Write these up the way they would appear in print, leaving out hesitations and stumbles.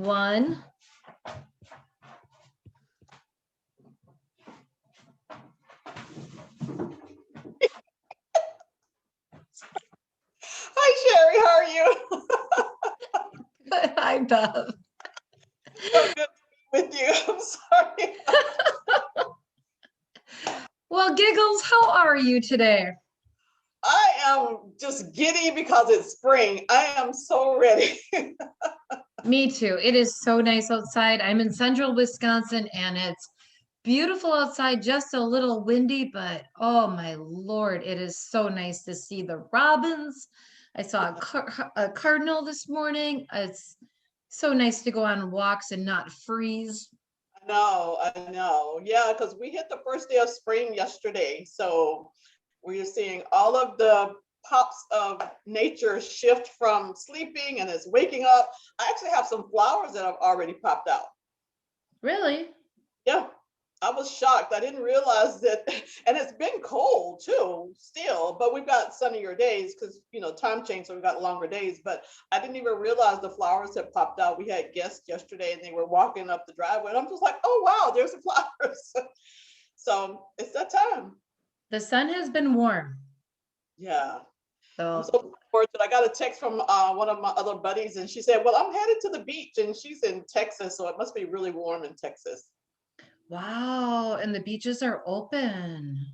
one. Hi, Cherie. How are you? Good. Hi, Bev. So good with you. I'm sorry. Well, Giggles, how are you today? I am just giddy because it's spring. I am so ready. Me too. It is so nice outside. I'm in central Wisconsin and it's beautiful outside, just a little windy, but oh my Lord, it is so nice to see the robins. I saw a cardinal this morning. It's so nice to go on walks and not freeze. I know. Yeah, because we hit the first day of spring yesterday. So we're seeing all of the pops of nature shift from sleeping and it's waking up. I actually have some flowers that have already popped out. Really? Yeah, I was shocked. I didn't realize that, and it's been cold too, still, but we've got sunnier days because, time change, so we've got longer days. But I didn't even realize the flowers had popped out. We had guests yesterday and they were walking up the driveway, and I'm just like, oh, wow, there's the flowers. So it's that time. The sun has been warm. Yeah. I'm So so fortunate. I got a text from one of my other buddies, and she said, well, I'm headed to the beach, and she's in Texas, so it must be really warm in Texas. wow, and the beaches are open.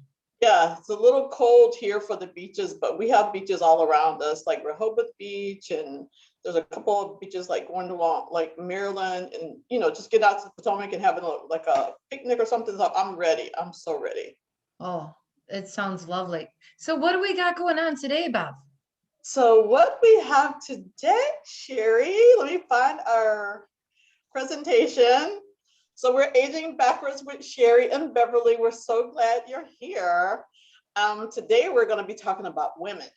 Yeah, it's a little cold here for the beaches, but we have beaches all around us, like Rehoboth Beach, and there's a couple of beaches like going along, like Maryland, and just get out to Potomac and having like a picnic or something. So I'm ready. I'm so ready. Oh, it sounds lovely. So what do we got going on today, Bob? So what we have today, Cherie, let me find our presentation. So we're aging backwards with Cherie and Beverly. We're so glad you're here. Today we're going to be talking about women.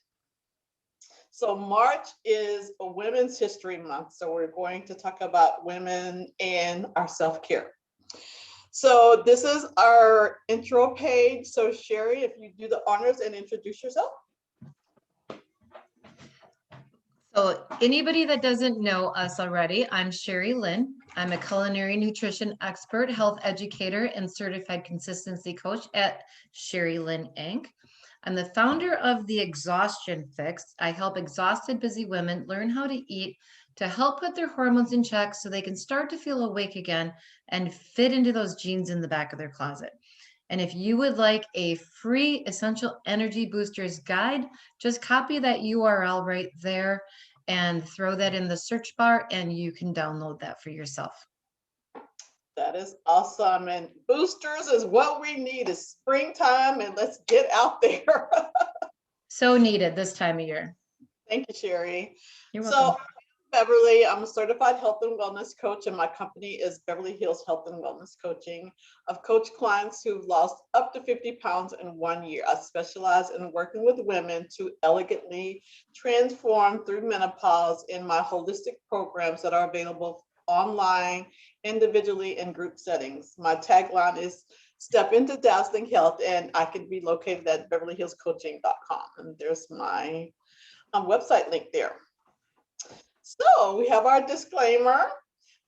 So March is a Women's History Month. So we're going to talk about women and our self-care. So this is our intro page. So Cherie, if you do the honors and introduce yourself. So anybody that doesn't know us already, I'm Cherie Lynn. I'm a culinary nutrition expert, health educator, and certified consistency coach at Cherie Lynn Inc. I'm the founder of the Exhaustion Fix. I help exhausted, busy women learn how to eat to help put their hormones in check so they can start to feel awake again and fit into those jeans in the back of their closet. And if you would like a free Essential Energy Boosters guide, just copy that URL right there and throw that in the search bar and you can download that for yourself. That is awesome. And boosters is what we need. It's springtime and let's get out there. So needed this time of year. Thank you, Cherie. You're welcome. So Beverly, I'm a certified health and wellness coach, and my company is Beverly Hills Health and Wellness Coaching. I've coached clients who've lost up to 50 pounds in 1 year. I specialize in working with women to elegantly transform through menopause in my holistic programs that are available online, individually, and group settings. My tagline is step into dazzling health, and I can be located at beverlyhillscoaching.com. And there's my website link there. So we have our disclaimer.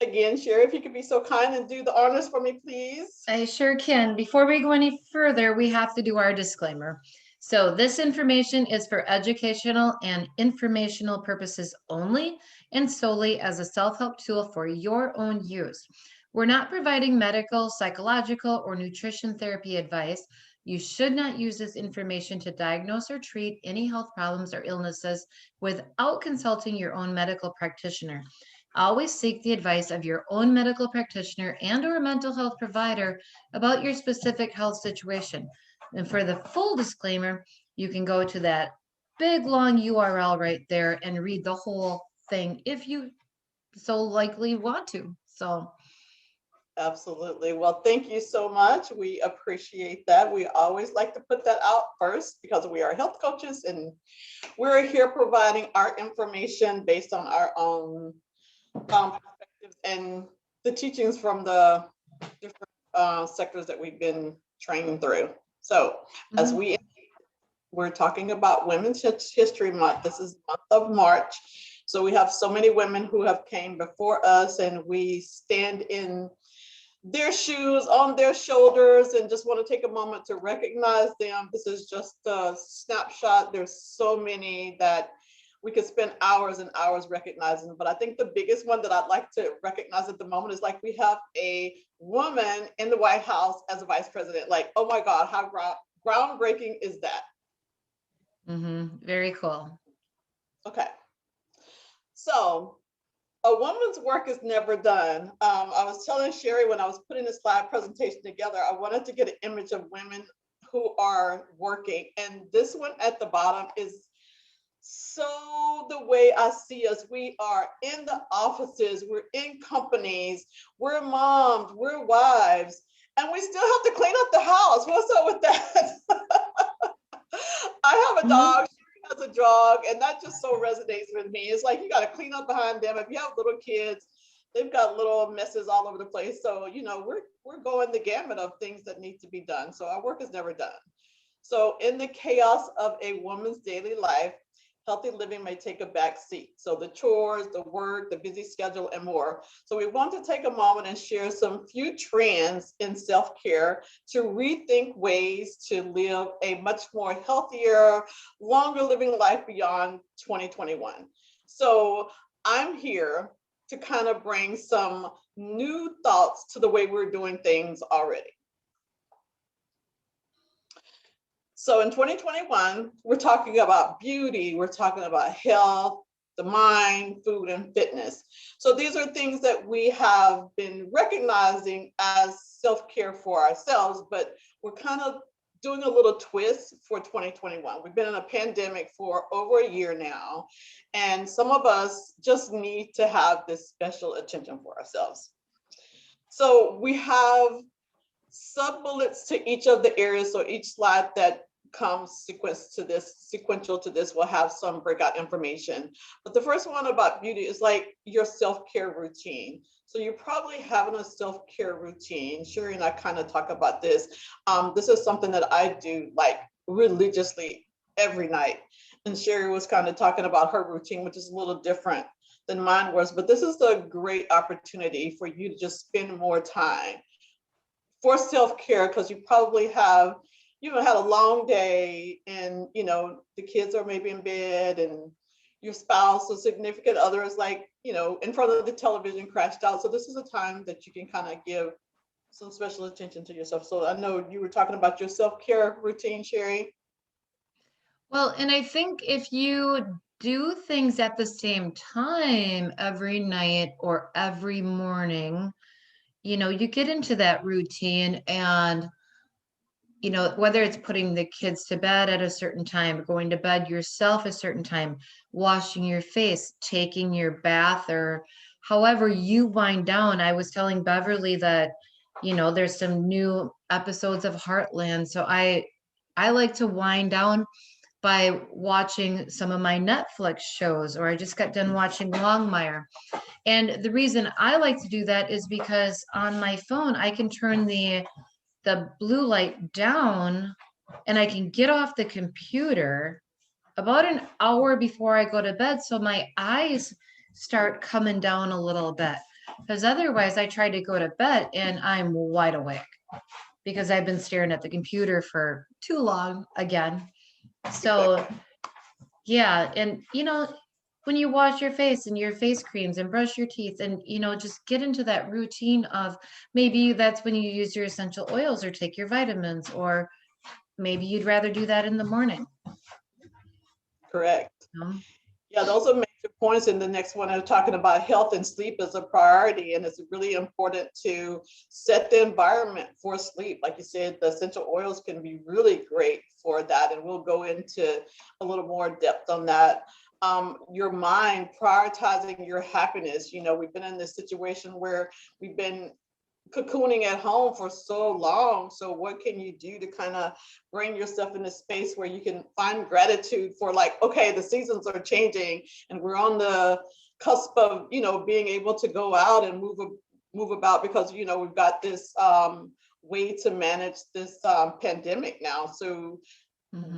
Again, Cherie, if you could be so kind and do the honors for me, please. I sure can. Before we go any further, we have to do our disclaimer. So this information is for educational and informational purposes only and solely as a self-help tool for your own use. We're not providing medical, psychological, or nutrition therapy advice. You should not use this information to diagnose or treat any health problems or illnesses without consulting your own medical practitioner. Always seek the advice of your own medical practitioner and or mental health provider about your specific health situation. And for the full disclaimer, you can go to that big long URL right there and read the whole thing if you so likely want to. So absolutely. Well, thank you so much. We appreciate that. We always like to put that out first because we are health coaches and we're here providing our information based on our own perspectives and the teachings from the different sectors that we've been training through. So as we're talking about Women's History Month, this is the month of March. So we have so many women who have came before us, and we stand in their shoes, on their shoulders, and just want to take a moment to recognize them. This is just a snapshot. There's so many that we could spend hours and hours recognizing, but I think the biggest one that I'd like to recognize at the moment is like we have a woman in the White House as a vice president. Like, oh my God, how groundbreaking is that? Very cool. Okay, so a woman's work is never done. I was telling Cherie when I was putting this slide presentation together, I wanted to get an image of women who are working. And this one at the bottom is so the way I see us. We are in the offices, we're in companies, we're moms, we're wives, and we still have to clean up the house. What's up with that? I have a dog. As a dog, and that just so resonates with me. It's like you got to clean up behind them. If you have little kids, they've got little messes all over the place. So we're going the gamut of things that need to be done. So our work is never done. So in the chaos of a woman's daily life, healthy living may take a back seat. So the chores, the work, the busy schedule, and more. So we want to take a moment and share some few trends in self-care to rethink ways to live a much more healthier, longer living life beyond 2021. So I'm here to kind of bring some new thoughts to the way we're doing things already. So in 2021, we're talking about beauty, we're talking about health, the mind, food, and fitness. So these are things that we have been recognizing as self-care for ourselves, but we're kind of doing a little twist for 2021. We've been in a pandemic for over a year now, and some of us just need to have this special attention for ourselves. So we have sub-bullets to each of the areas. So each slide that comes sequential to this will have some breakout information. But the first one about beauty is like your self-care routine. So you're probably having a self-care routine. Cherie and I kind of talk about this. This is something that I do like religiously every night. And Cherie was kind of talking about her routine, which is a little different than mine was. But this is a great opportunity for you to just spend more time for self-care, because you probably have had a long day, and the kids are maybe in bed, and your spouse or significant other is like in front of the television crashed out. So this is a time that you can kind of give some special attention to yourself. So I know you were talking about your self-care routine, Cherie. Well, and I think if you do things at the same time every night or every morning, you get into that routine, and whether it's putting the kids to bed at a certain time, going to bed yourself a certain time, washing your face, taking your bath, or however you wind down. I was telling Beverly that, there's some new episodes of Heartland. So I like to wind down by watching some of my Netflix shows, or I just got done watching Longmire. And the reason I like to do that is because on my phone, I can turn the blue light down, and I can get off the computer about an hour before I go to bed, so my eyes start coming down a little bit. Because otherwise I try to go to bed and I'm wide awake because I've been staring at the computer for too long again. So yeah, and when you wash your face and your face creams and brush your teeth, and just get into that routine of, maybe that's when you use your essential oils or take your vitamins, or maybe you'd rather do that in the morning. Correct. Yeah, those are major points. In the next one, I'm talking about health and sleep as a priority, and it's really important to set the environment for sleep. Like you said, the essential oils can be really great for that, and we'll go into a little more depth on that. Your mind, prioritizing your happiness. We've been in this situation where we've been cocooning at home for so long. So what can you do to kind of bring yourself in a space where you can find gratitude for, like, okay, the seasons are changing and we're on the cusp of, being able to go out and move about, because, we've got this way to manage this pandemic now. So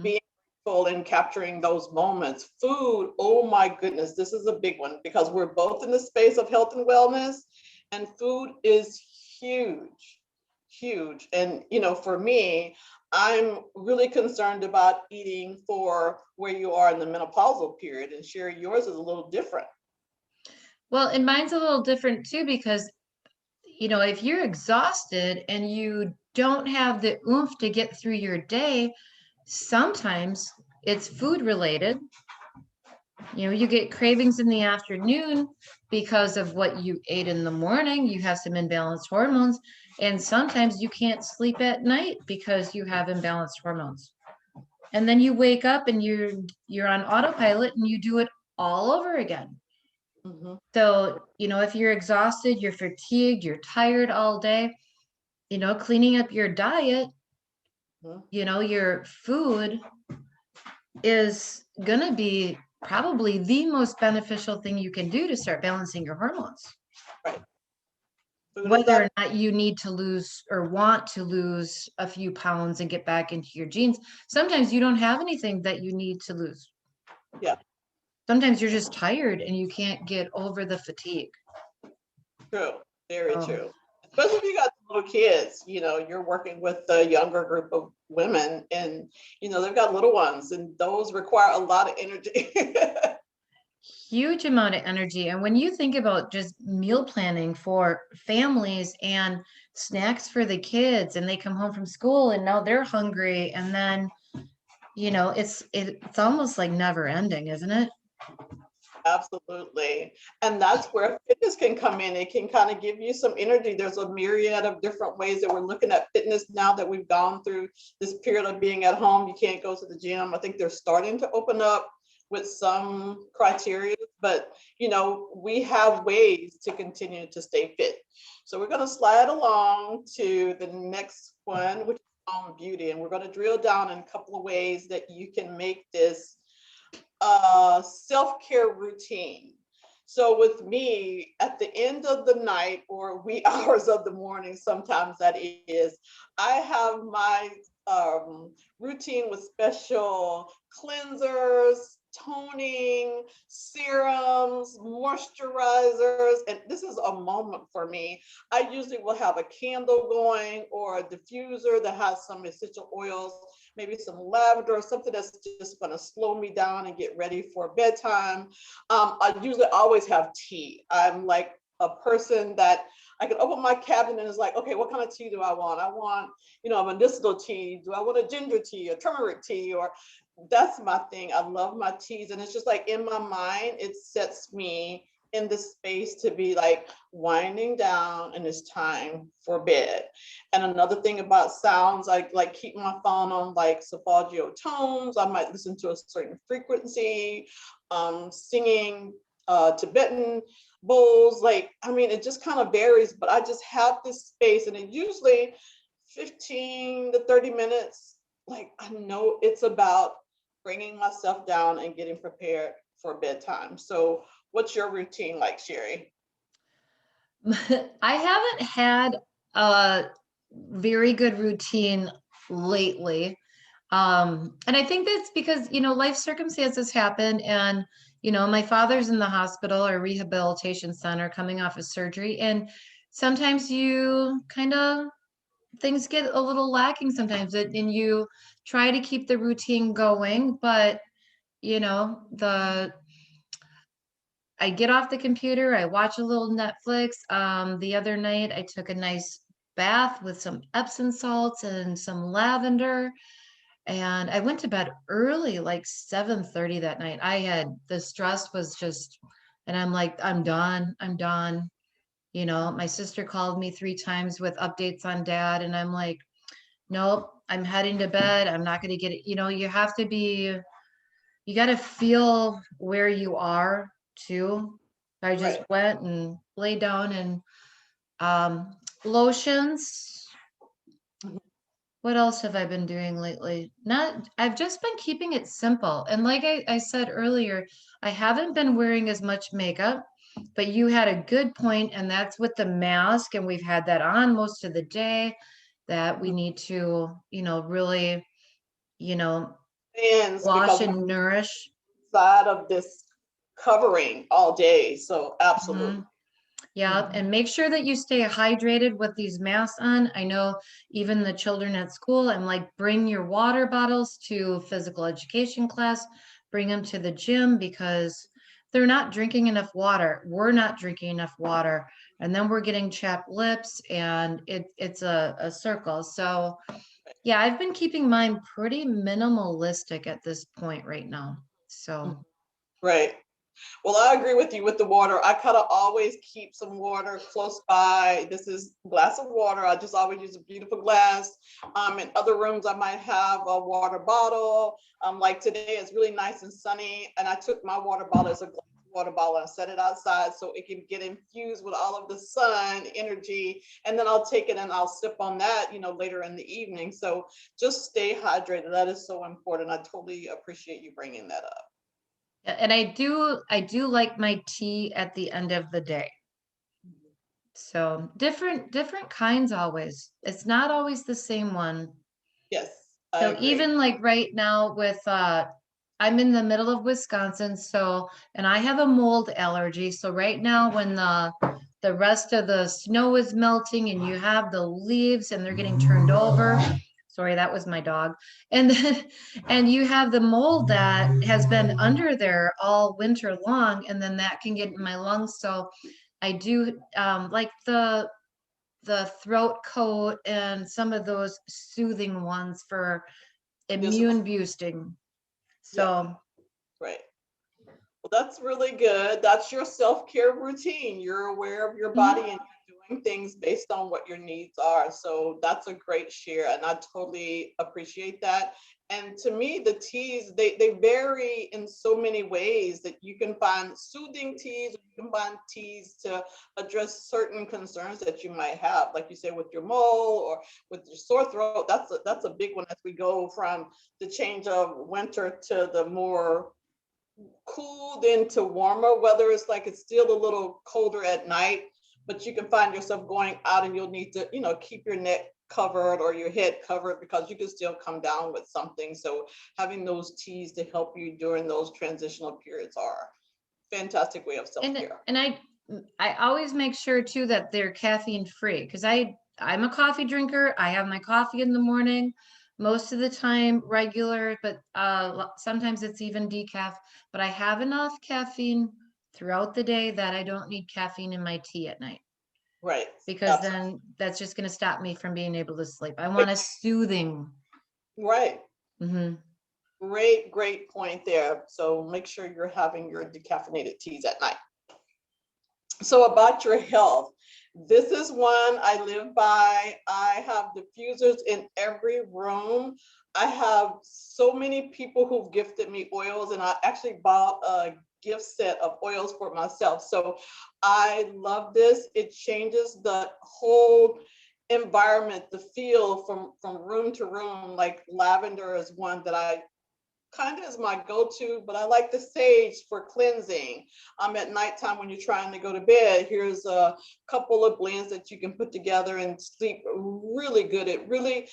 being in capturing those moments. Food, oh my goodness, this is a big one because we're both in the space of health and wellness, and food is huge, huge. And, you know, for me, I'm really concerned about eating for where you are in the menopausal period. And Cherie, yours is a little different. Well, and mine's a little different too, because, you know, if you're exhausted and you don't have the oomph to get through your day, sometimes it's food related. You know, you get cravings in the afternoon because of what you ate in the morning. You have some imbalanced hormones, and sometimes you can't sleep at night because you have imbalanced hormones. And then you wake up and you're on autopilot and you do it all over again. Mm-hmm. So, you know, if you're exhausted, you're fatigued, you're tired all day, you know, cleaning up your diet, Mm-hmm. you know, your food is going to be probably the most beneficial thing you can do to start balancing your hormones. Right. Food is Whether or that. not you need to lose or want to lose a few pounds and get back into your jeans, sometimes you don't have anything that you need to lose. Yeah. Sometimes you're just tired and you can't get over the fatigue. True. Very Um, true. Especially if you got little kids, you know, you're working with a younger group of women and, you know, they've got little ones and those require a lot of energy. Huge amount of energy. And when you think about just meal planning for families and snacks for the kids, and they come home from school and now they're hungry, and then, you know, it's almost like never ending, isn't it? Absolutely. And that's where fitness can come in. It can kind of give you some energy. There's a myriad of different ways that we're looking at fitness now that we've gone through this period of being at home. You can't go to the gym. I think they're starting to open up with some criteria, but you know, we have ways to continue to stay fit. So we're going to slide along to the next one, which is on beauty. And we're going to drill down in a couple of ways that you can make this self-care routine. So with me, at the end of the night or wee hours of the morning, sometimes that is, I have my routine with special cleansers, toning, serums, moisturizers, and this is a moment for me. I usually will have a candle going or a diffuser that has some essential oils, maybe some lavender or something that's just going to slow me down and get ready for bedtime. I usually always have tea. I'm like a person that I can open my cabinet and it's like, okay, what kind of tea do I want? I want, you know, a medicinal tea. Do I want a ginger tea, a turmeric tea? Or that's my thing. I love my teas. And it's just like in my mind, it sets me in the space to be like winding down and it's time for bed. And another thing about sounds, I like keep my phone on like solfeggio tones. I might listen to a certain frequency, singing Tibetan bowls. Like, I mean, it just kind of varies, but I just have this space and it usually 15 to 30 minutes. Like, I know it's about bringing myself down and getting prepared for bedtime. So what's your routine like, Cherie? I haven't had a very good routine lately. And I think that's because, you know, life circumstances happen, and, you know, my father's in the hospital or rehabilitation center coming off of surgery. And sometimes you kind of, things get a little lacking sometimes, and you try to keep the routine going, but, you know, I get off the computer, I watch a little Netflix. The other night I took a nice bath with some Epsom salts and some lavender, and I went to bed early, like 7:30 that night. The stress was just, and I'm like, I'm done. I'm done. You know, my sister called me 3 times with updates on dad, and I'm like, nope, I'm heading to bed. I'm not going to get it. You know, you got to feel where you are too. I just Right. went and laid down, and um, lotions. Mhm. What else have I been doing lately? I've just been keeping it simple. And like I said earlier, I haven't been wearing as much makeup, but you had a good point, and that's with the mask, and we've had that on most of the day, that we need to, you know, really, you know, Ends Wash because we're and nourish. inside of this covering all day. So absolutely. Mhm. Yeah, Mhm. and make sure that you stay hydrated with these masks on. I know even the children at school, I'm like, bring your water bottles to physical education class, bring them to the gym because they're not drinking enough water. We're not drinking enough water. And then we're getting chapped lips and it's a circle. So yeah, I've been keeping mine pretty minimalistic at this point right now. So Right. Well, I agree with you with the water. I kind of always keep some water close by. This is a glass of water. I just always use a beautiful glass. In other rooms, I might have a water bottle. Like today, it's really nice and sunny, and I took my water bottle as a glass water bottle and set it outside so it can get infused with all of the sun energy, and then I'll take it and I'll sip on that, later in the evening. So just stay hydrated. That is so important. I totally appreciate you bringing that up. yeah, and I do like my tea at the end of the day. So different kinds always. It's not always the same one. Yes, I So agree. even like right now with I'm in the middle of Wisconsin, so and I have a mold allergy. So right now when the rest of the snow is melting and you have the leaves and they're getting turned over. Sorry, that was my dog. And then and you have the mold that has been under there all winter long, and then that can get in my lungs. So I do like the throat coat and some of those soothing ones for This is, immune boosting. yeah, So right. Well, that's really good. That's your self-care routine. You're aware of your body mhm. and you're doing things based on what your needs are. So that's a great share, and I totally appreciate that. And to me, the teas, they vary in so many ways that you can find soothing teas, or you can find teas to address certain concerns that you might have, like you said, with your mole or with your sore throat. That's a big one as we go from the change of winter to the more cooled into warmer weather. It's like it's still a little colder at night, but you can find yourself going out and you'll need to, keep your neck covered or your head covered because you can still come down with something. So having those teas to help you during those transitional periods are a fantastic way of and self-care. and I always make sure too that they're caffeine free because I'm a coffee drinker. I have my coffee in the morning, most of the time regular, but sometimes it's even decaf. But I have enough caffeine throughout the day that I don't need caffeine in my tea at night Right. because Absolutely. then that's just going to stop me from being able to sleep. I want a soothing. Right. Hmm. Great point there. So make sure you're having your decaffeinated teas at night. So about your health, this is one I live by. I have diffusers in every room. I have so many people who've gifted me oils, and I actually bought a gift set of oils for myself. So I love this. It changes the whole environment, the feel from room to room. Like lavender is one that I kind of is my go-to, but I like the sage for cleansing. At nighttime when you're trying to go to bed, here's a couple of blends that you can put together and sleep really good. It really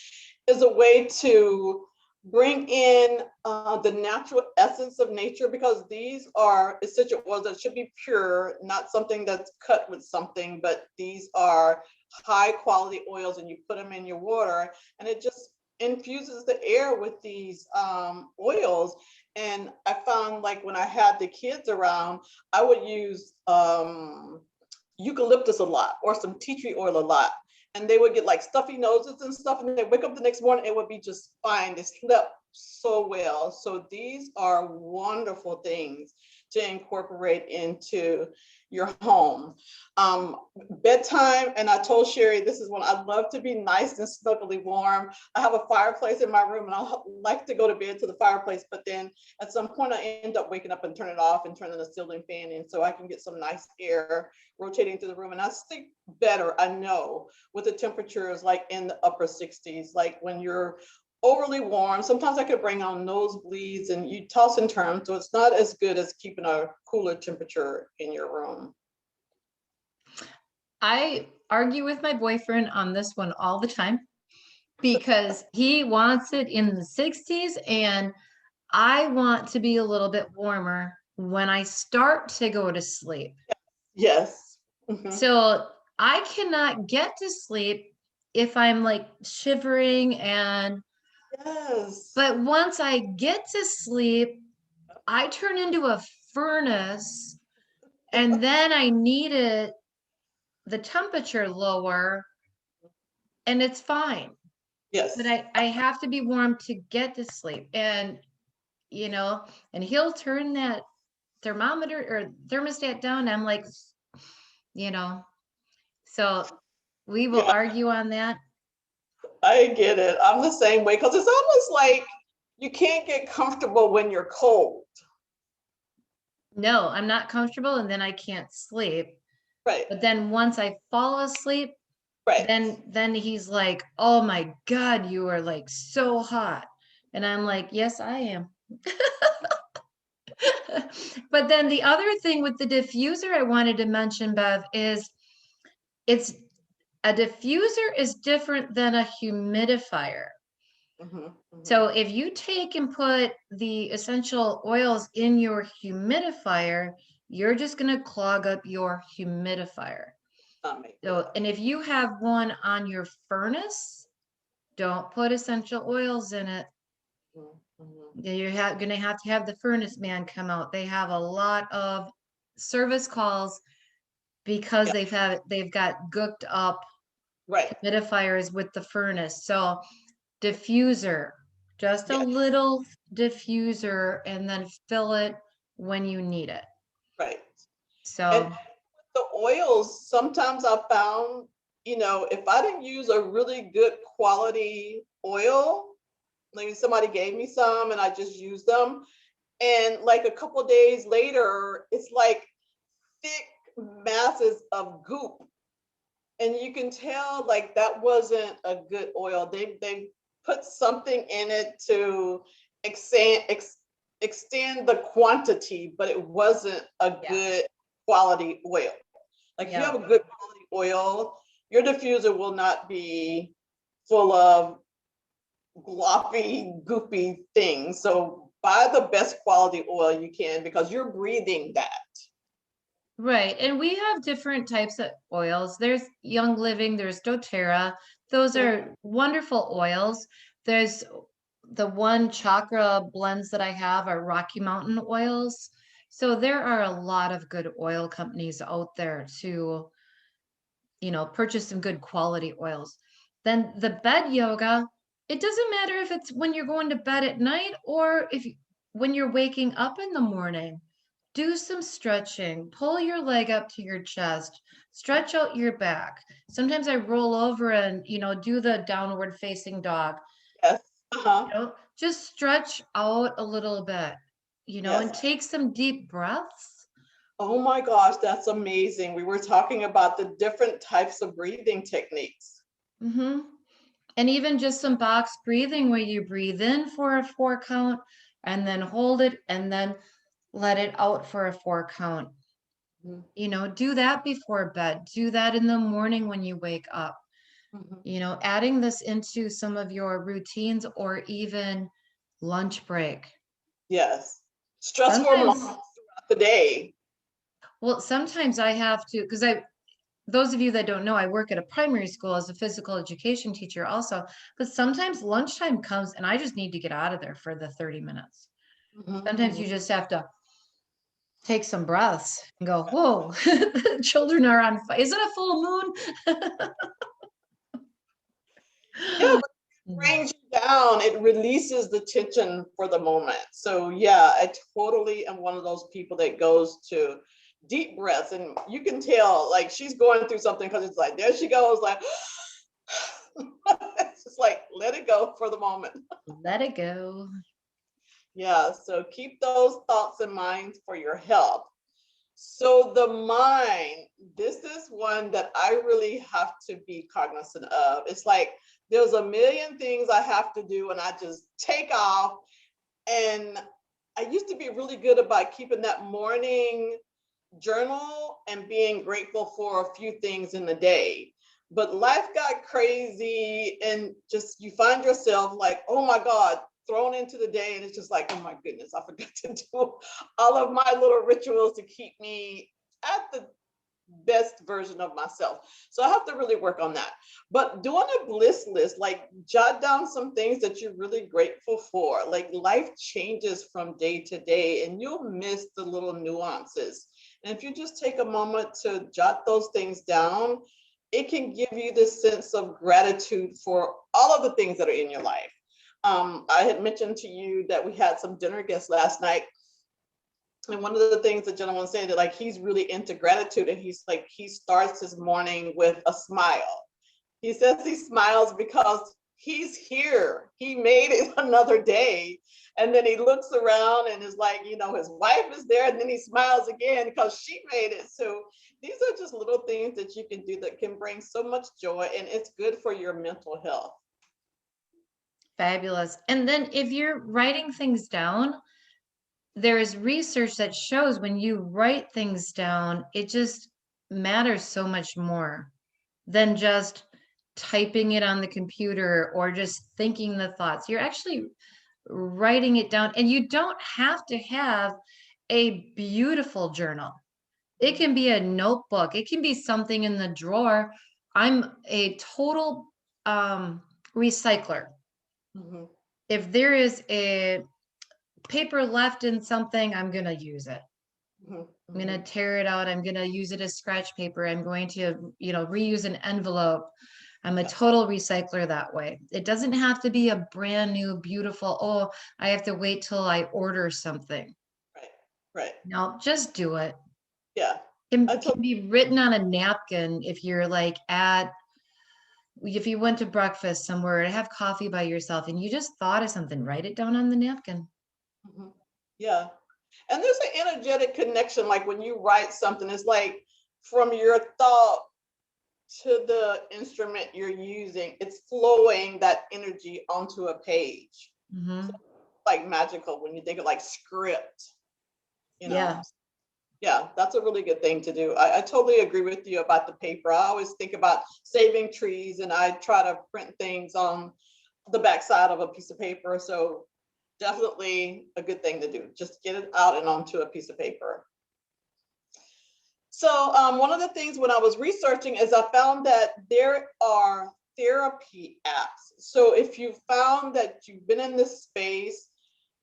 is a way to bring in the natural essence of nature, because these are essential oils that should be pure, not something that's cut with something, but these are high quality oils, and you put them in your water and it just infuses the air with these oils. And I found, like, when I had the kids around, I would use eucalyptus a lot or some tea tree oil a lot, and they would get like stuffy noses and stuff, and they wake up the next morning, it would be just fine. They slept so well. So these are wonderful things to incorporate into your home. um, Bedtime, and I told Cherie this is when I love to be nice and snuggly warm. I have a fireplace in my room, and I like to go to bed to the fireplace, but then at some point I end up waking up and turn it off and turning the ceiling fan in so I can get some nice air rotating through the room, and I sleep better, I know, with the temperatures like in the upper 60s. Like when you're overly warm, sometimes I could bring on nosebleeds, and you toss and turn, so it's not as good as keeping a cooler temperature in your room. I argue with my boyfriend on this one all the time because he wants it in the 60s and I want to be a little bit warmer when I start to go to sleep. Yes. Mhm. So I cannot get to sleep if I'm like shivering Yes. but once I get to sleep, I turn into a furnace and then I need the temperature lower and it's fine. But Yes. I have to be warm to get to sleep. And, you know, and he'll turn that thermometer or thermostat down. I'm like, you know, so we will Yeah, argue on that. I get it. I'm the same way because it's almost like you can't get comfortable when you're cold. No, I'm not comfortable and then I can't sleep. Right. But then once I fall asleep, Right. then he's like, "Oh my God, you are like so hot." And I'm like, "Yes, I am." But then the other thing with the diffuser I wanted to mention, Bev, is it's a diffuser is different than a humidifier. Hmm. Hmm. So if you take and put the essential oils in your humidifier, you're just going to clog up your humidifier. So, Yeah. and if you have one on your furnace, don't put essential oils in it. Hmm. You're going to have the furnace man come out. They have a lot of service calls because Yeah. they've got gooked up Right. humidifiers with the furnace. So diffuser, just a Yeah. little diffuser, and then fill it when you need it. Right. And So the oils, sometimes I found, if I didn't use a really good quality oil, maybe somebody gave me some and I just used them. And like a couple of days later, it's like thick masses of goop. And you can tell like that wasn't a good oil. They put something in it to extend extend the quantity, but it wasn't a yeah, good quality oil. Like if you yeah. have a good quality oil, your diffuser will not be full of gloppy, goopy things. So buy the best quality oil you can because you're breathing that. Right. And we have different types of oils. There's Young Living, there's doTERRA. Those are wonderful oils. There's the one chakra blends that I have are Rocky Mountain oils. So there are a lot of good oil companies out there to, purchase some good quality oils. Then the bed yoga, it doesn't matter if it's when you're going to bed at night or when you're waking up in the morning. Do some stretching, pull your leg up to your chest, stretch out your back. Sometimes I roll over and, do the downward facing dog, Yes. Uh-huh. just stretch out a little bit, and Yes. take some deep breaths. Oh my gosh, that's amazing. We were talking about the different types of breathing techniques. hmm And even just some box breathing where you breathe in for a 4 count and then hold it and then let it out for a 4 count. Mhm. Do that before bed. Do that in the morning when you wake up. Mhm. Adding this into some of your routines or even lunch break. Yes. Stress hormones Sometimes, throughout the day. well, sometimes I have to, because those of you that don't know, I work at a primary school as a physical education teacher also, but sometimes lunchtime comes and I just need to get out of there for the 30 minutes. Mhm. Sometimes Mhm. you just have to take some breaths and go, whoa, the children are on fire. Is it a full moon? Yeah, when it brings you down, it releases the tension for the moment. So yeah, I totally am one of those people that goes to deep breaths, and you can tell like she's going through something because it's like there she goes, like it's just like let it go for the moment. Let it go. Yeah, so keep those thoughts in mind for your health. So the mind, this is one that I really have to be cognizant of. It's like there's a million things I have to do and I just take off. And I used to be really good about keeping that morning journal and being grateful for a few things in the day. But life got crazy and just you find yourself like, oh my God, thrown into the day and it's just like, oh my goodness, I forgot to do all of my little rituals to keep me at the best version of myself. So I have to really work on that. But doing a bliss list, like jot down some things that you're really grateful for. Like life changes from day to day and you'll miss the little nuances. And if you just take a moment to jot those things down, it can give you this sense of gratitude for all of the things that are in your life. I had mentioned to you that we had some dinner guests last night. And one of the things the gentleman said that like he's really into gratitude, and he's like he starts his morning with a smile. He says he smiles because he's here. He made it another day. And then he looks around and is like, you know, his wife is there, and then he smiles again because she made it. So these are just little things that you can do that can bring so much joy, and it's good for your mental health. Fabulous. And then if you're writing things down, there is research that shows when you write things down, it just matters so much more than just typing it on the computer or just thinking the thoughts. You're actually writing it down, and you don't have to have a beautiful journal. It can be a notebook. It can be something in the drawer. I'm a total recycler. Mm-hmm. If there is a paper left in something, I'm going to use it. Mm-hmm. I'm going to tear it out. I'm going to use it as scratch paper. I'm going to, reuse an envelope. I'm a total recycler that way. It doesn't have to be a brand new, beautiful, oh, I have to wait till I order something. Right, right. No, just do it. Yeah. It can be written on a napkin if you're like if you went to breakfast somewhere and have coffee by yourself and you just thought of something, write it down on the napkin. Mm-hmm. Yeah. And there's an energetic connection. Like when you write something, it's like from your thought to the instrument you're using, it's flowing that energy onto a page. Mm-hmm. So like magical when you think of like script, you know. Yeah. Yeah, that's a really good thing to do. I totally agree with you about the paper. I always think about saving trees, and I try to print things on the backside of a piece of paper. So definitely a good thing to do. Just get it out and onto a piece of paper. So one of the things when I was researching is I found that there are therapy apps. So if you found that you've been in this space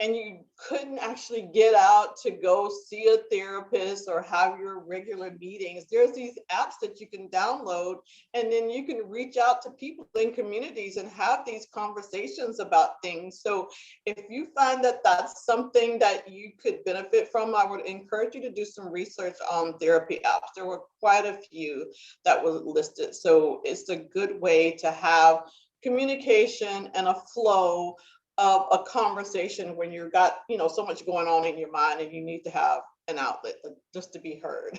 and you couldn't actually get out to go see a therapist or have your regular meetings, there's these apps that you can download, and then you can reach out to people in communities and have these conversations about things. So if you find that that's something that you could benefit from, I would encourage you to do some research on therapy apps. There were quite a few that were listed. So it's a good way to have communication and a flow of a conversation when you've got, so much going on in your mind and you need to have an outlet just to be heard.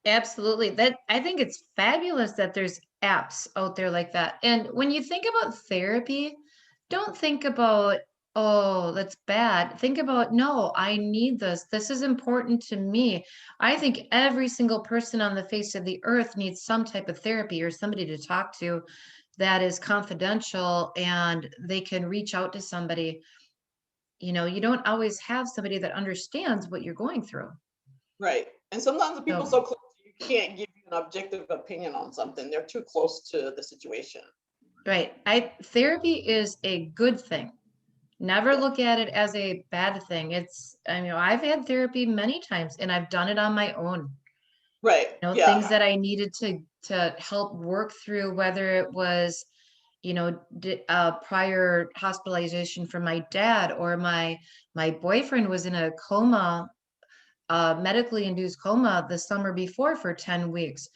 Absolutely. I think it's fabulous that there's apps out there like that. And when you think about therapy, don't think about, oh, that's bad. Think about, no, I need this. This is important to me. I think every single person on the face of the earth needs some type of therapy or somebody to talk to that is confidential and they can reach out to somebody. You don't always have somebody that understands what you're going through. Right. And sometimes the people so close you can't give you an objective opinion on something. They're too close to the situation. Right. Therapy is a good thing. Never look at it as a bad thing. I've had therapy many times and I've done it on my own. Right. Things that I needed to help work through, whether it was, prior hospitalization for my dad, or my boyfriend was in a coma, medically induced coma the summer before for 10 weeks.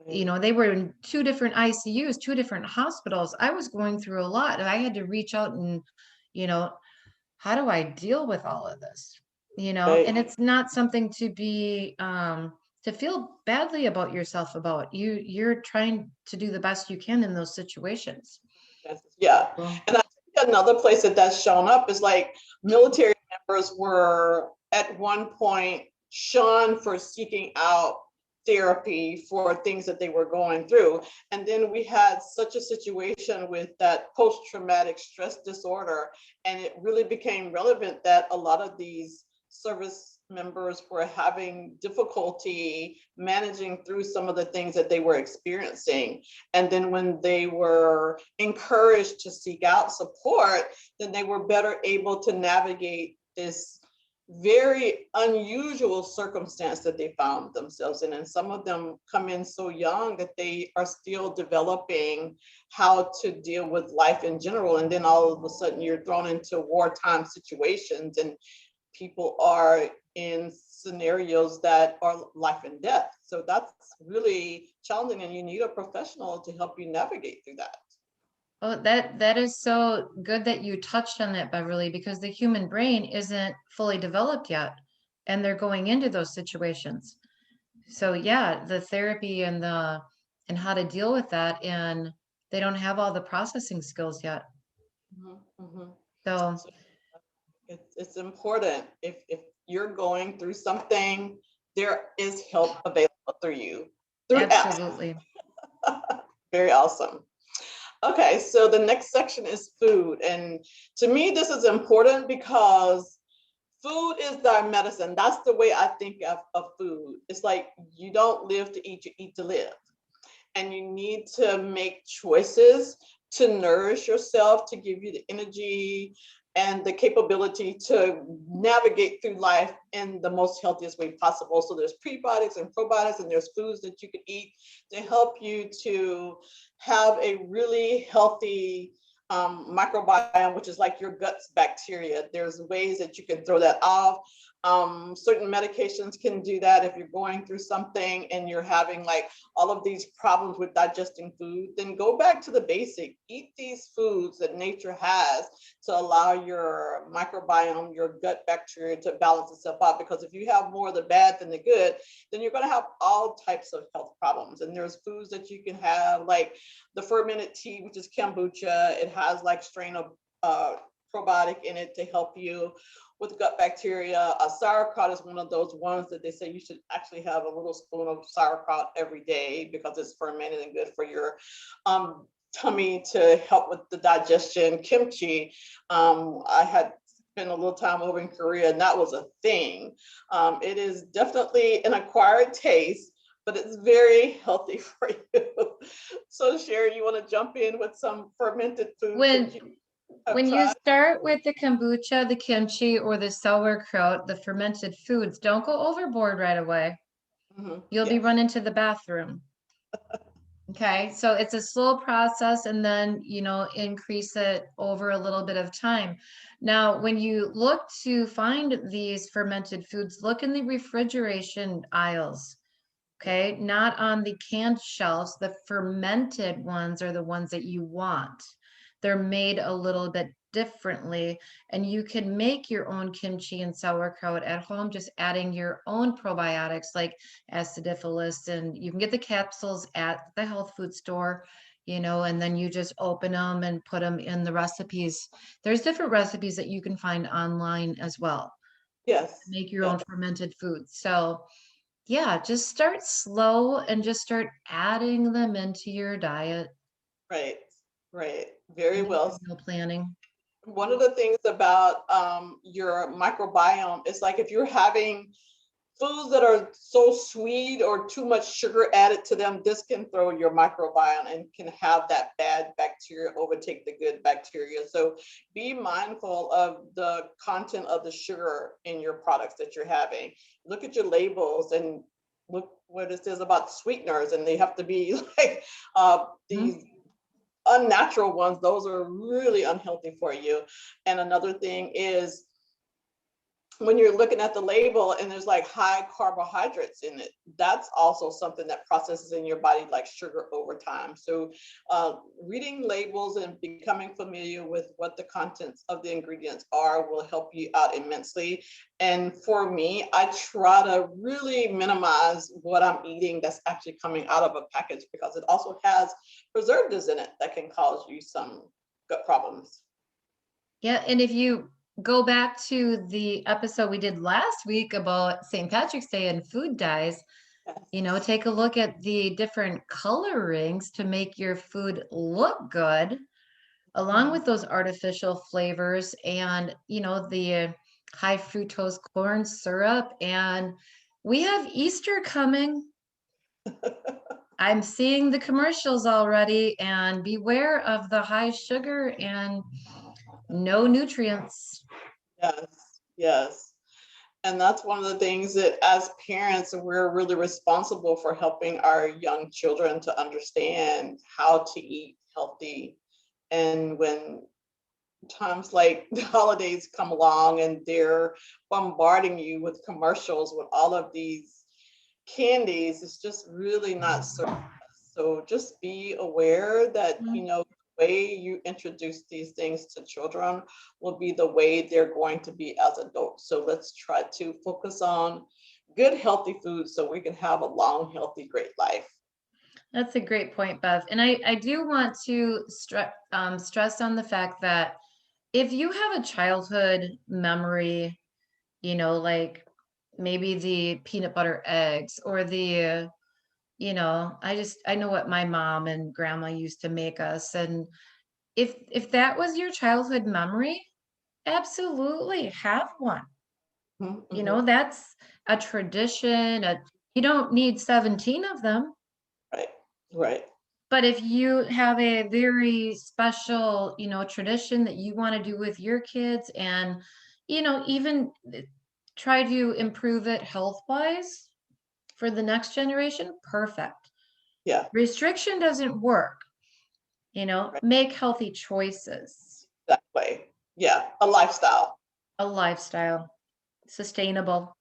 They were in 2 different ICUs, 2 different hospitals. I was going through a lot and I had to reach out and, how do I deal with all of this? Right. And it's not something to be, to feel badly about yourself about. You're trying to do the best you can in those situations. Yeah. And I think another place that's shown up is like military members were at one point shunned for seeking out therapy for things that they were going through. And then we had such a situation with that post-traumatic stress disorder, and it really became relevant that a lot of these service members were having difficulty managing through some of the things that they were experiencing. And then when they were encouraged to seek out support, then they were better able to navigate this very unusual circumstance that they found themselves in. And some of them come in so young that they are still developing how to deal with life in general. And then all of a sudden you're thrown into wartime situations, and people are in scenarios that are life and death. So that's really challenging, and you need a professional to help you navigate through that. Oh, that is so good that you touched on that, Beverly, because the human brain isn't fully developed yet, and they're going into those situations. So yeah, the therapy and how to deal with that, and they don't have all the processing skills yet. Mm-hmm. So So it's important. If you're going through something, there is help available through you through apps. absolutely. Very awesome. Okay, so the next section is food. And to me, this is important because food is our medicine. That's the way I think of food. It's like you don't live to eat, you eat to live. And you need to make choices to nourish yourself, to give you the energy and the capability to navigate through life in the most healthiest way possible. So there's prebiotics and probiotics, and there's foods that you can eat to help you to have a really healthy microbiome, which is like your gut's bacteria. There's ways that you can throw that off. Certain medications can do that if you're going through something and you're having like all of these problems with digesting food. Then go back to the basic. Eat these foods that nature has to allow your microbiome, your gut bacteria to balance itself out. Because if you have more of the bad than the good, then you're going to have all types of health problems. And there's foods that you can have, like the fermented tea, which is kombucha. It has like strain of probiotic in it to help you with gut bacteria. Sauerkraut is one of those ones that they say you should actually have a little spoon of sauerkraut every day because it's fermented and good for your tummy to help with the digestion. Kimchi, I had spent a little time over in Korea, and that was a thing. It is definitely an acquired taste, but it's very healthy for you. So Cherie, you want to jump in with some fermented foods When that you when have you tried? start with the kombucha, the kimchi, or the sauerkraut, the fermented foods, don't go overboard right away. You'll be Yes. running to the bathroom. Okay, so it's a slow process, and then, increase it over a little bit of time. Now, when you look to find these fermented foods, look in the refrigeration aisles. Okay, not on the canned shelves. The fermented ones are the ones that you want. They're made a little bit differently, and you can make your own kimchi and sauerkraut at home, just adding your own probiotics like acidophilus, and you can get the capsules at the health food store, and then you just open them and put them in the recipes. There's different recipes that you can find online as well. Yes. Make your Yes. own fermented foods. So yeah, just start slow and just start adding them into your diet Right. Right. Very and well. your meal planning. One of the things about your microbiome is like if you're having foods that are so sweet or too much sugar added to them, this can throw your microbiome and can have that bad bacteria overtake the good bacteria. So be mindful of the content of the sugar in your products that you're having. Look at your labels and look what it says about sweeteners, and they have to be like these Mhm. unnatural ones. Those are really unhealthy for you. And another thing is when you're looking at the label and there's like high carbohydrates in it, that's also something that processes in your body like sugar over time. So reading labels and becoming familiar with what the contents of the ingredients are will help you out immensely. And for me, I try to really minimize what I'm eating that's actually coming out of a package, because it also has preservatives in it that can cause you some gut problems. Yeah, and if you go back to the episode we did last week about St. Patrick's Day and food dyes, You know, take a look at the different colorings to make your food look good, along Mhm. with those artificial flavors and, you know, the high fructose corn syrup. And we have Easter coming. I'm seeing the commercials already, and beware of the high sugar and no nutrients. Yes, yes. And that's one of the things that as parents, we're really responsible for helping our young children to understand how to eat healthy. And when times like the holidays come along and they're bombarding you with commercials with all of these candies, it's just really not so. So just be aware that, the way you introduce these things to children will be the way they're going to be as adults. So let's try to focus on good, healthy food so we can have a long, healthy, great life. That's a great point, Bev. And I do want to stress on the fact that if you have a childhood memory, you know, like maybe the peanut butter eggs or the, you know, I know what my mom and grandma used to make us. And if that was your childhood memory, absolutely have one. Mhm, You know, mhm. that's a tradition. You don't need 17 of them. Right, right. But if you have a very special, you know, tradition that you want to do with your kids and, you know, even try to improve it health wise for the next generation, perfect. Yeah, Restriction doesn't work, you know, right. make healthy choices, That way. Yeah, a lifestyle. a lifestyle, sustainable.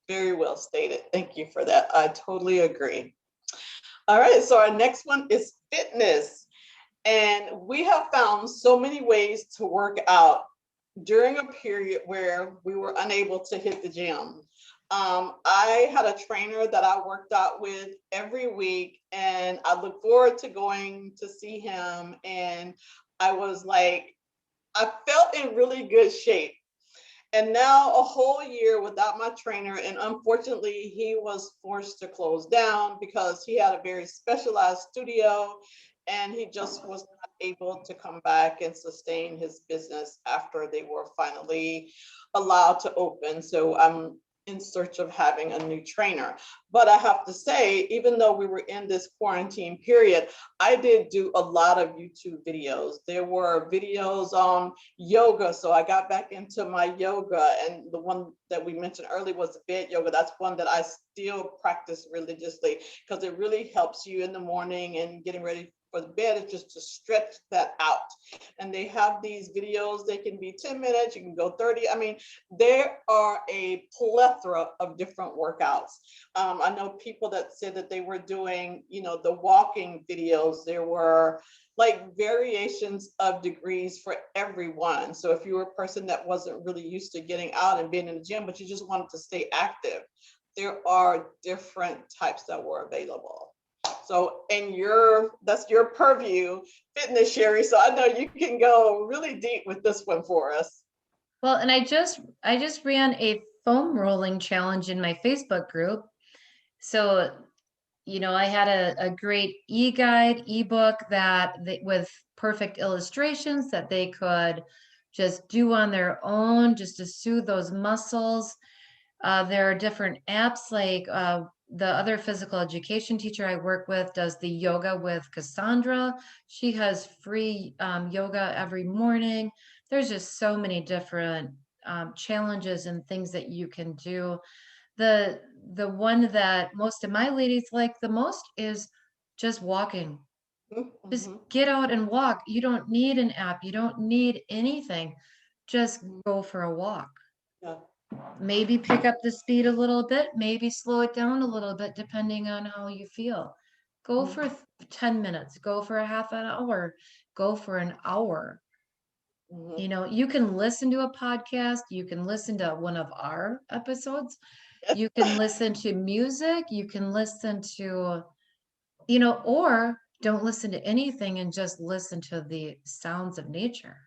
Very well stated. Thank you for that. I totally agree. All right, so our next one is fitness. And we have found so many ways to work out during a period where we were unable to hit the gym. I had a trainer that I worked out with every week, and I look forward to going to see him. And I was like, I felt in really good shape. And now a whole year without my trainer, and unfortunately he was forced to close down because he had a very specialized studio and he just was not able to come back and sustain his business after they were finally allowed to open. So I'm in search of having a new trainer. But I have to say, even though we were in this quarantine period, I did do a lot of YouTube videos. There were videos on yoga. So I got back into my yoga, and the one that we mentioned earlier was bed yoga. That's one that I still practice religiously because it really helps you in the morning and getting ready for the bed is just to stretch that out. And they have these videos, they can be 10 minutes, you can go 30. I mean, there are a plethora of different workouts. I know people that said that they were doing, the walking videos. There were like variations of degrees for everyone. So if you were a person that wasn't really used to getting out and being in the gym, but you just wanted to stay active, there are different types that were available. So, and that's your purview, fitness, Cherie. So I know you can go really deep with this one for us. Well, and I just ran a foam rolling challenge in my Facebook group. So, you know, I had a great e-guide, ebook with perfect illustrations that they could just do on their own, just to soothe those muscles. There are different apps like the other physical education teacher I work with does the yoga with Cassandra. She has free yoga every morning. There's just so many different challenges and things that you can do. The one that most of my ladies like the most is just walking. Just Mm-hmm. get out and walk. You don't need an app. You don't need anything. Just go for a walk. Yeah. Maybe pick up the speed a little bit, maybe slow it down a little bit, depending on how you feel. Go for 10 minutes, go for a half an hour, go for an hour. Mm-hmm. You know, you can listen to a podcast, you can listen to one of our episodes, you can listen to music, you can listen to, you know, or don't listen to anything and just listen to the sounds of nature.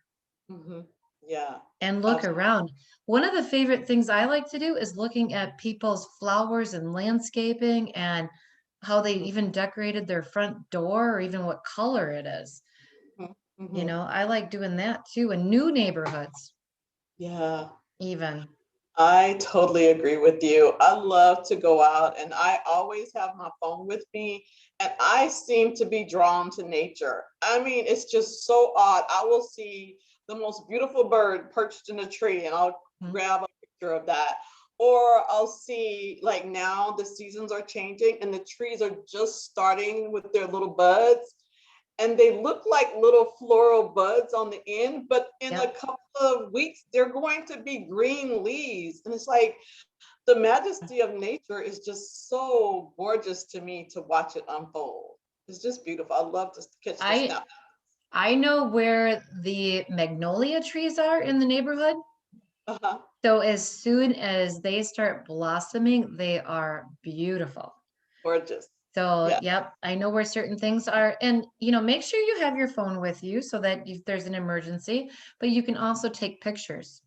Mm-hmm. Yeah. and look around. One of the favorite things I like to do is looking at people's flowers and landscaping and how they Absolutely. even decorated their front door or even what color it is. You Hmm. know, I like doing that too in new neighborhoods, Yeah. even. I totally agree with you. I love to go out and I always have my phone with me and I seem to be drawn to nature. I mean, it's just so odd. I will see the most beautiful bird perched in a tree and I'll Mhm. grab a picture of that. Or I'll see like now the seasons are changing and the trees are just starting with their little buds and they look like little floral buds on the end, but in a Yep. couple of weeks, they're going to be green leaves. And it's like the majesty of nature is just so gorgeous to me to watch it unfold. It's just beautiful. I love to catch the I snap. I know where the magnolia trees are in the neighborhood. Uh-huh. So as soon as they start blossoming, they are beautiful. Gorgeous. So, Yeah. yep, I know where certain things are. And, you know, make sure you have your phone with you so that if there's an emergency, but you can also take pictures.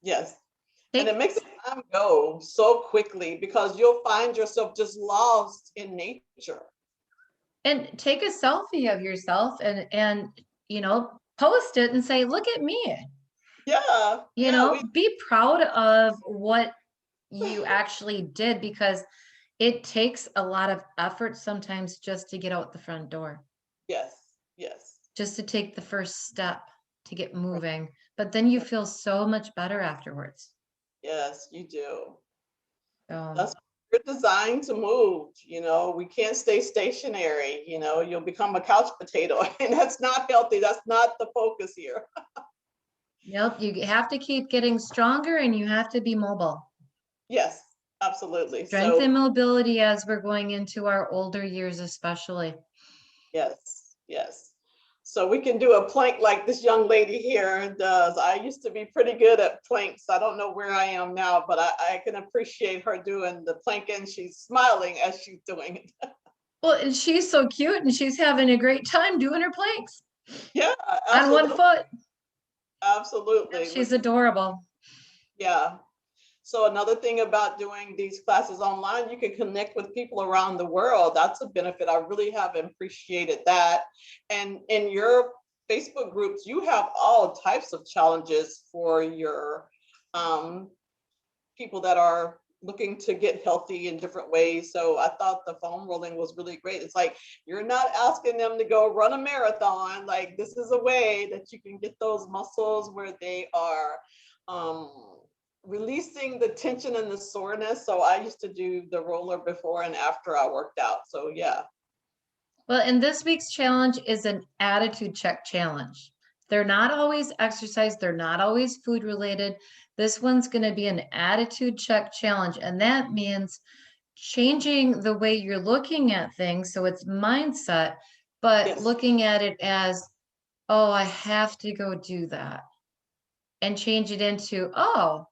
Yes. And it Take makes the time go so quickly because you'll find yourself just lost in nature. and take a selfie of yourself and you know, post it and say, "Look at me." Yeah. You Yeah. know, be proud of what you actually did because it takes a lot of effort sometimes just to get out the front door, Yes. Yes. just to take the first step to get moving. But then you feel so much better afterwards. Yes, you do. So, That's we're designed to move. We can't stay stationary. You'll become a couch potato, and that's not healthy. That's not the focus here. yep, you have to keep getting stronger and you have to be mobile. Yes, absolutely. Strength So and mobility as we're going into our older years, especially. yes, yes. So we can do a plank like this young lady here does. I used to be pretty good at planks. I don't know where I am now, but I can appreciate her doing the plank and she's smiling as she's doing it. Well, and she's so cute and she's having a great time doing her planks Yeah, on one absolutely. foot. Yep, Absolutely. she's Which is, adorable. yeah. So another thing about doing these classes online, you can connect with people around the world. That's a benefit. I really have appreciated that. And in your Facebook groups, you have all types of challenges for your um, people that are looking to get healthy in different ways. So I thought the foam rolling was really great. It's like you're not asking them to go run a marathon. Like this is a way that you can get those muscles where they are um, releasing the tension and the soreness. So I used to do the roller before and after I worked out. So yeah. Well, and this week's challenge is an attitude check challenge. They're not always exercise, they're not always food related. This one's going to be an attitude check challenge, and that means changing the way you're looking at things. So it's mindset, but Yes. looking at it as, oh, I have to go do that, and change it into, oh,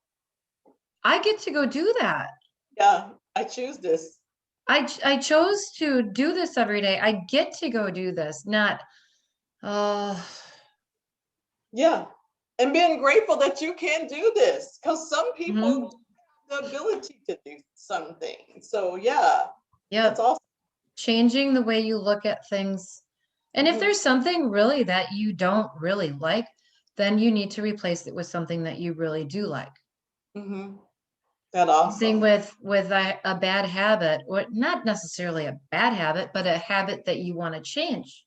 I get to go do that. Yeah. I choose this. I chose to do this every day. I get to go do this, not, oh, Yeah. And being grateful that you can do this because some mhm. people the ability to do something. So yeah, that's Yep. awesome. Changing the way you look at things. And if Hmm. there's something really that you don't really like, then you need to replace it with something that you really do like. Hmm. That Same awesome. with a bad habit, or not necessarily a bad habit, but a habit that you want to change.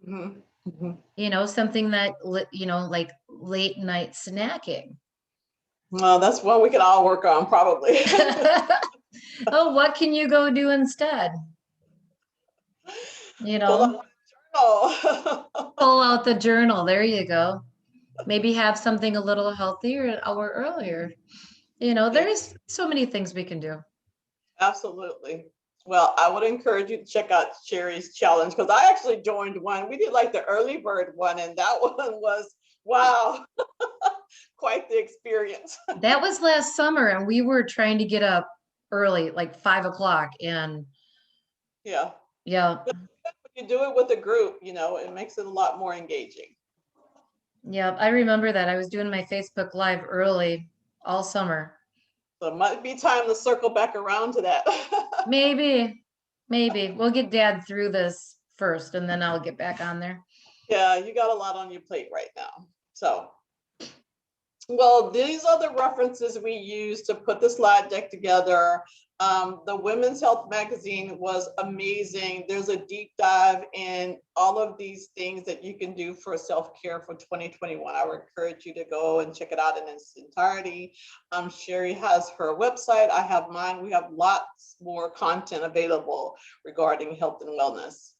Hmm. Hmm. You know, something that you know, like late night snacking. Well, that's one we can all work on probably. Oh, what can you go do instead? You Pull know, up a journal. pull out the journal. There you go. Maybe have something a little healthier an hour earlier. You know, Yeah, there's so many things we can do. absolutely. Well, I would encourage you to check out Cherie's challenge because I actually joined one. We did like the early bird one, and that one was wow, quite the experience. That was last summer, and we were trying to get up early, like 5 o'clock. And Yeah. yeah, But when you do it with a group, it makes it a lot more engaging. Yep, I remember that. I was doing my Facebook Live early all summer. So it might be time to circle back around to that. Maybe, maybe. We'll get Dad through this first and then I'll get back on there. Yeah, you got a lot on your plate right now. So, well, these are the references we use to put the slide deck together. The Women's Health magazine was amazing. There's a deep dive in all of these things that you can do for self-care for 2021. I would encourage you to go and check it out in its entirety. Cherie has her website. I have mine. We have lots more content available regarding health and wellness.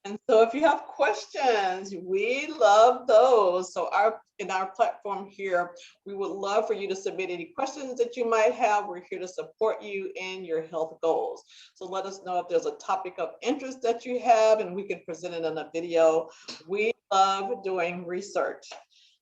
And so if you have questions, we love those. So in our platform here, we would love for you to submit any questions that you might have. We're here to support you in your health goals. So let us know if there's a topic of interest that you have and we can present it in a video. We love doing research.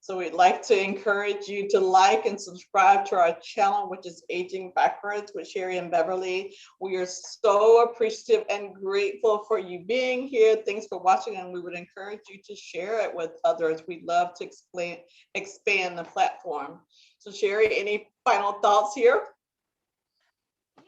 So we'd like to encourage you to like and subscribe to our channel, which is Aging Backwards with Cherie and Beverly. We are so appreciative and grateful for you being here. Thanks for watching, and we would encourage you to share it with others. We'd love to expand the platform. So Cherie, any final thoughts here?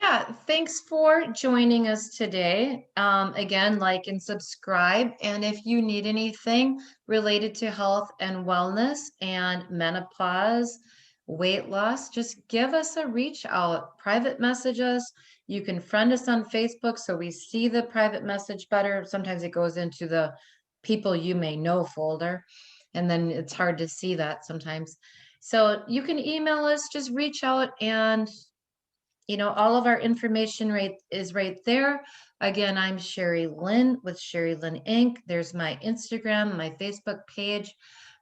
Yeah, thanks for joining us today. Again, like and subscribe. And if you need anything related to health and wellness and menopause, weight loss, just give us a reach out, private message us. You can friend us on Facebook so we see the private message better. Sometimes it goes into the people you may know folder, and then it's hard to see that sometimes. So you can email us, just reach out, and all of our information is right there. Again, I'm Cherie Lynn with Cherie Lynn Inc. There's my Instagram, my Facebook page.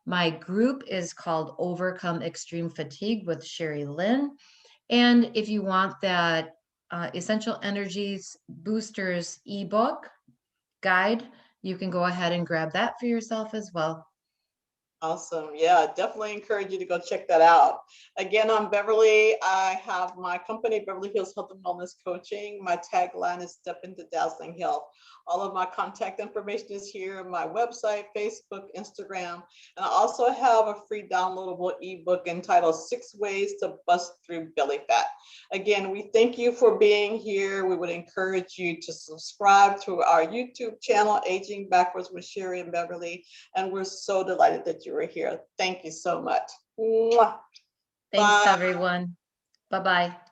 My group is called Overcome Extreme Fatigue with Cherie Lynn. And if you want that Essential Energies Boosters ebook guide, you can go ahead and grab that for yourself as well. Awesome. Yeah, definitely encourage you to go check that out. Again, I'm Beverly. I have my company, Beverly Hills Health and Wellness Coaching. My tagline is Step into Dazzling Health. All of my contact information is here, my website, Facebook, Instagram. And I also have a free downloadable ebook entitled 6 Ways to Bust Through Belly Fat. Again, we thank you for being here. We would encourage you to subscribe to our YouTube channel, Aging Backwards with Cherie and Beverly. And we're so delighted that you were here. Thank you so much. Mwah. Thanks, Bye. everyone. Bye-bye.